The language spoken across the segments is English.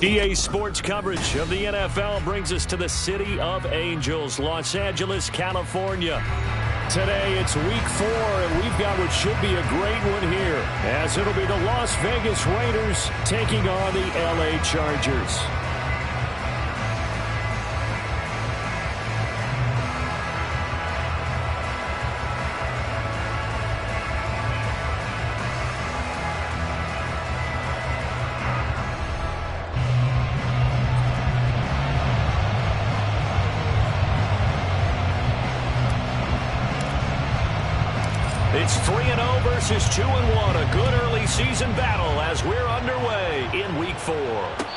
EA Sports coverage of the NFL brings us to the City of Angels, Los Angeles, California. Today it's week 4, and we've got what should be a great one here, as it'll be the Las Vegas Raiders taking on the LA Chargers. It's 3-0 versus 2-1. A good early season battle as we're underway in week 4.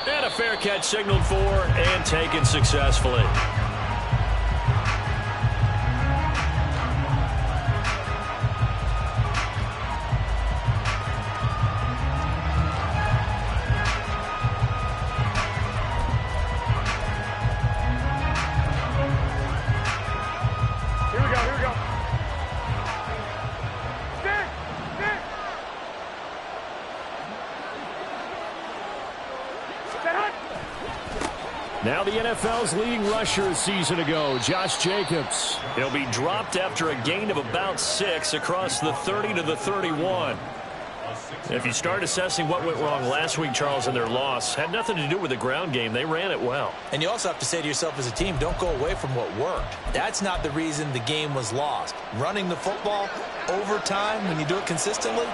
And a fair catch signaled for and taken successfully. Now the NFL's leading rusher a season ago, Josh Jacobs. He'll be dropped after a gain of about 6 across the 30 to the 31. If you start assessing what went wrong last week, Charles, in their loss, had nothing to do with the ground game. They ran it well. And you also have to say to yourself as a team, don't go away from what worked. That's not the reason the game was lost. Running the football over time, when you do it consistently,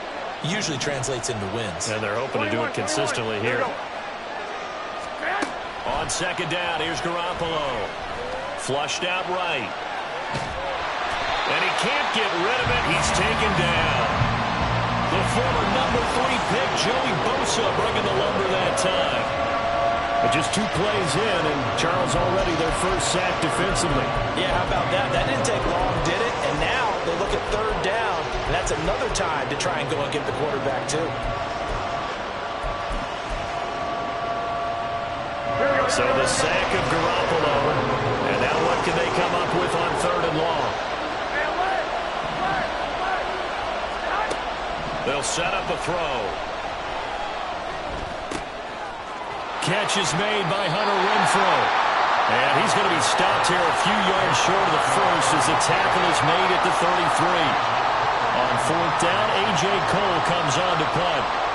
usually translates into wins. And they're hoping to do it consistently here. On second down, here's Garoppolo. Flushed out right. And he can't get rid of it. He's taken down. The former number 3 pick, Joey Bosa, bringing the lumber that time. But just 2 plays in, and Charles already their first sack defensively. Yeah, how about that? That didn't take long, did it? And now they look at third down, and that's another time to try and go and get the quarterback, too. So the sack of Garoppolo, and now what can they come up with on 3rd and long? They'll set up a throw. Catch is made by Hunter Renfrow. And he's going to be stopped here a few yards short of the first as the tackle is made at the 33. On 4th down, A.J. Cole comes on to punt.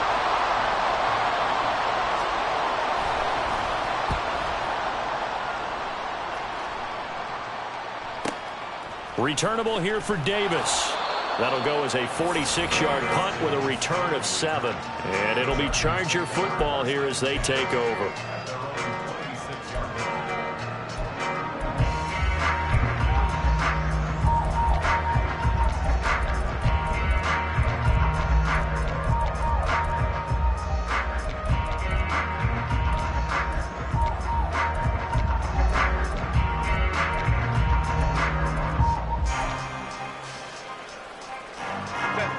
Returnable here for Davis. That'll go as a 46-yard punt with a return of 7. And it'll be Charger football here as they take over.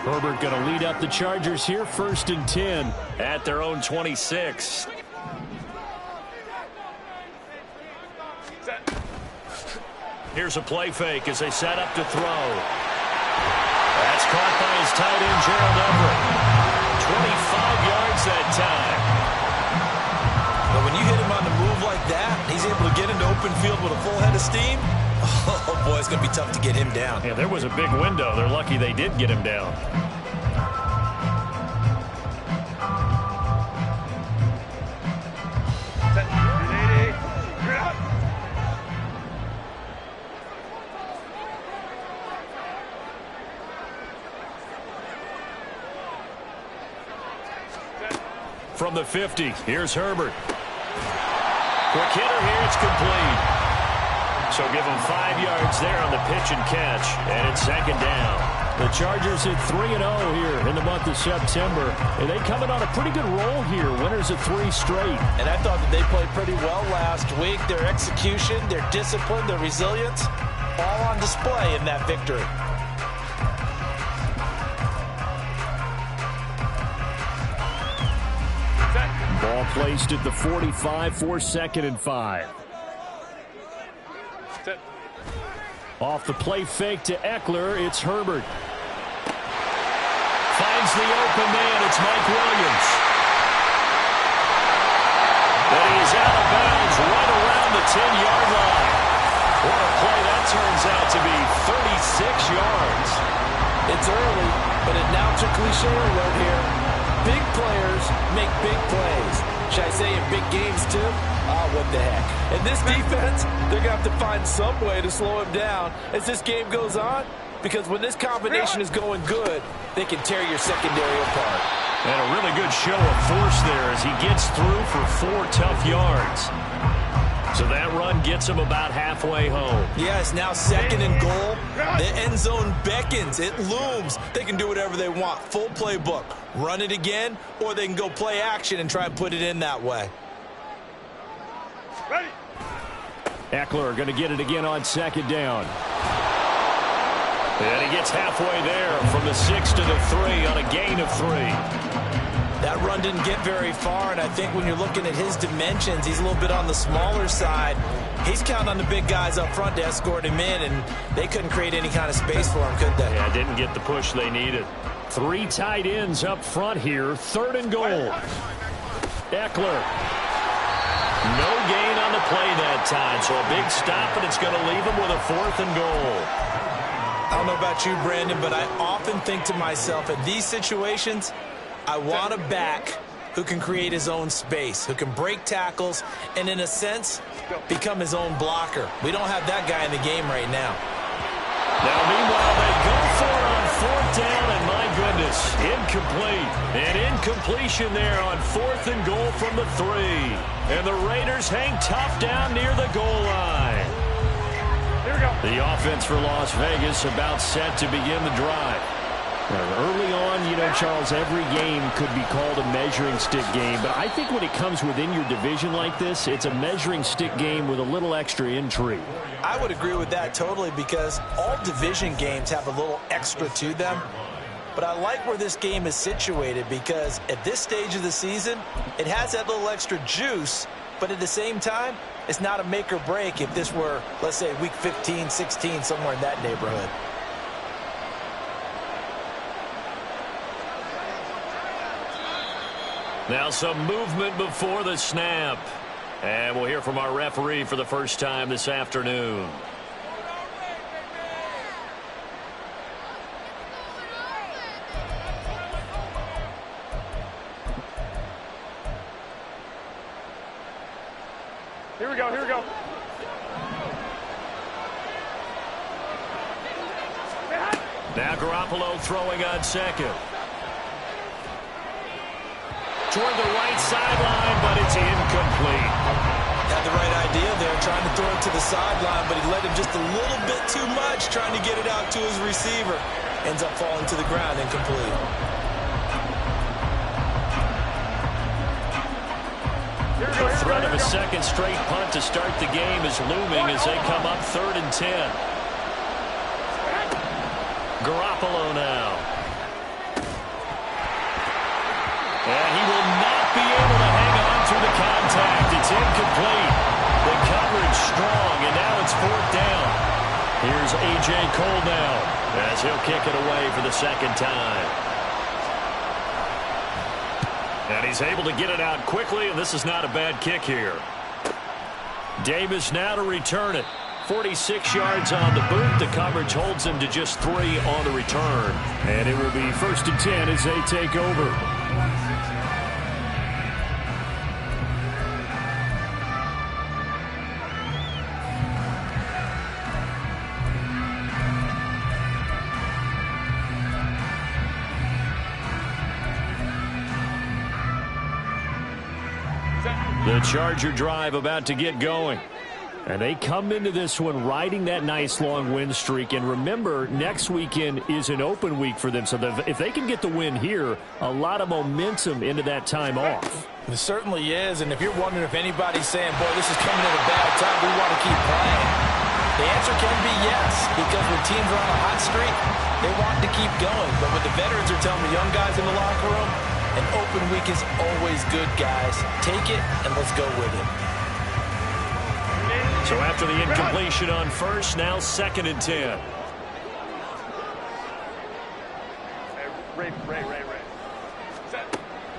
Herbert going to lead up the Chargers here, 1st and 10 at their own 26. Here's a play fake as they set up to throw. That's caught by his tight end, Gerald Everett. 25 yards that time. But when you hit him on the move like that, he's able to get into open field with a full head of steam. Oh, boy, it's going to be tough to get him down. Yeah, there was a big window. They're lucky they did get him down. From the 50, here's Herbert. Quick hitter here, it's complete. So give them 5 yards there on the pitch and catch, and it's 2nd down. The Chargers hit 3-0 here in the month of September, and they coming on a pretty good roll here, winners of 3 straight. And I thought that they played pretty well last week. Their execution, their discipline, their resilience, all on display in that victory. Ball placed at the 45 for 2nd and 5. Off the play fake to Eckler, it's Herbert. Finds the open man, it's Mike Williams. And he's out of bounds right around the 10-yard line. What a play that turns out to be, 36 yards. It's early, but it now a cliche alert here. Big players make big plays. Should I say in big games too? Oh, what the heck. In this defense, they're going to have to find some way to slow him down as this game goes on, because when this combination is going good, they can tear your secondary apart. And a really good show of force there as he gets through for 4 tough yards. So that run gets him about halfway home. Yeah, it's now 2nd and goal. The end zone beckons. It looms. They can do whatever they want. Full playbook. Run it again, or they can go play action and try and put it in that way. Ready. Eckler going to get it again on 2nd down. And he gets halfway there from the 6 to the 3 on a gain of 3. That run didn't get very far, and I think when you're looking at his dimensions, he's a little bit on the smaller side. He's counting on the big guys up front to escort him in, and they couldn't create any kind of space for him, could they? Yeah, didn't get the push they needed. 3 tight ends up front here, 3rd and goal. Eckler. No gain on the play that time, so a big stop, and it's going to leave him with a 4th and goal. I don't know about you, Brandon, but I often think to myself, in these situations, I want a back who can create his own space, who can break tackles, and in a sense, become his own blocker. We don't have that guy in the game right now. Now, meanwhile, they go for it on 4th down, and my goodness, incomplete. An incompletion there on 4th and goal from the 3. And the Raiders hang tough down near the goal line. Here we go. The offense for Las Vegas about set to begin the drive. Early on, you know, Charles, every game could be called a measuring stick game. But I think when it comes within your division like this, it's a measuring stick game with a little extra intrigue. I would agree with that totally, because all division games have a little extra to them. But I like where this game is situated, because at this stage of the season, it has that little extra juice. But at the same time, it's not a make or break if this were, let's say, week 15, 16, somewhere in that neighborhood. Now some movement before the snap. And we'll hear from our referee for the first time this afternoon. Here we go, here we go. Now Garoppolo throwing on 2nd. Toward the right sideline, but it's incomplete. Had the right idea there, trying to throw it to the sideline, but he let him just a little bit too much, trying to get it out to his receiver. Ends up falling to the ground, incomplete. The threat of a second straight punt to start the game is looming as they come up 3rd and 10. Garoppolo now. And he will not be able to hang on through the contact. It's incomplete. The coverage strong, and now it's 4th down. Here's A.J. Cole now as he'll kick it away for the 2nd time. And he's able to get it out quickly, and this is not a bad kick here. Davis now to return it. 46 yards on the boot. The coverage holds him to just 3 on the return. And it will be 1st and 10 as they take over. The Charger drive about to get going. And they come into this one riding that nice long win streak. And remember, next weekend is an open week for them. So if they can get the win here, a lot of momentum into that time off. It certainly is. And if you're wondering if anybody's saying, boy, this is coming at a bad time, we want to keep playing, the answer can be yes. Because when teams are on a hot streak, they want to keep going. But what the veterans are telling the young guys in the locker room, an open week is always good, guys. Take it, and let's go with it. So after the incompletion on 1st, now 2nd and 10.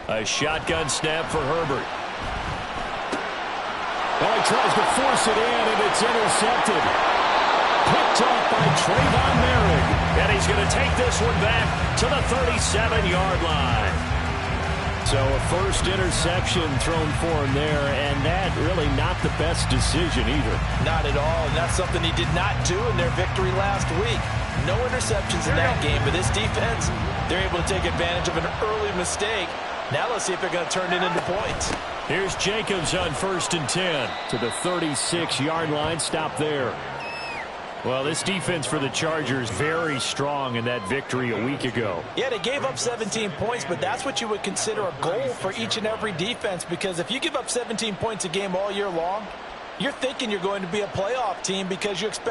A shotgun snap for Herbert. Well, he tries to force it in, and it's intercepted. Picked up by Trayvon Merrick. And he's going to take this one back to the 37-yard line. So a first interception thrown for him there, and that really not the best decision either. Not at all, and that's something he did not do in their victory last week. No interceptions in that game, but this defense, they're able to take advantage of an early mistake. Now let's see if they're going to turn it into points. Here's Jacobs on 1st and 10 to the 36-yard line. Stop there. Well, this defense for the Chargers very strong in that victory a week ago. Yeah, they gave up 17 points, but that's what you would consider a goal for each and every defense, because if you give up 17 points a game all year long, you're thinking you're going to be a playoff team because you expect